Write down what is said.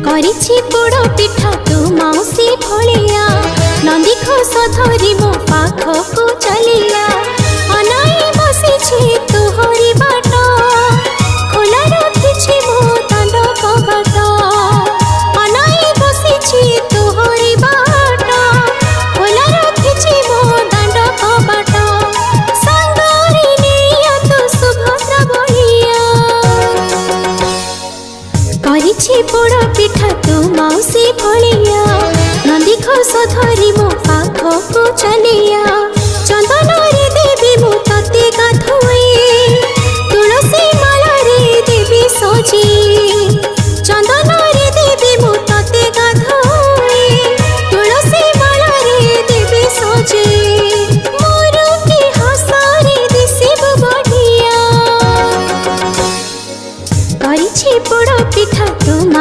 କରିଛି ପୋଡ଼ ପିଠା ତୁ ମାଉସୀ ଭଳିଆ ନନ୍ଦୀ ଘୋଷ ଧରି ମୋ ପାଖକୁ ଚାଲିଲା ଅନାଇ ବସିଛି ତୁହରି ବାଟ ଖୋଲା ରଖିଛି ମୋ ଦାଣ୍ଡ କବାଟ ଅନାଇ ବସିଛି ତୁହରି ବାଟ ଖୋଲା ରଖିଛି ମୋ ଦାଣ୍ଡ କବାଟ ସାଙ୍ଗରେ ନେଇଆ ତୁ ସୁଭଦ୍ରା ଭଳିଆ କରିଛି ପୋଡ଼ ପିଠା ତୁ ମାଉସୀ ଭଳିଆ ନନ୍ଦୀ ଘୋଷ ଧରି ମୋ ପାଖକୁ ଚାଲିଆ।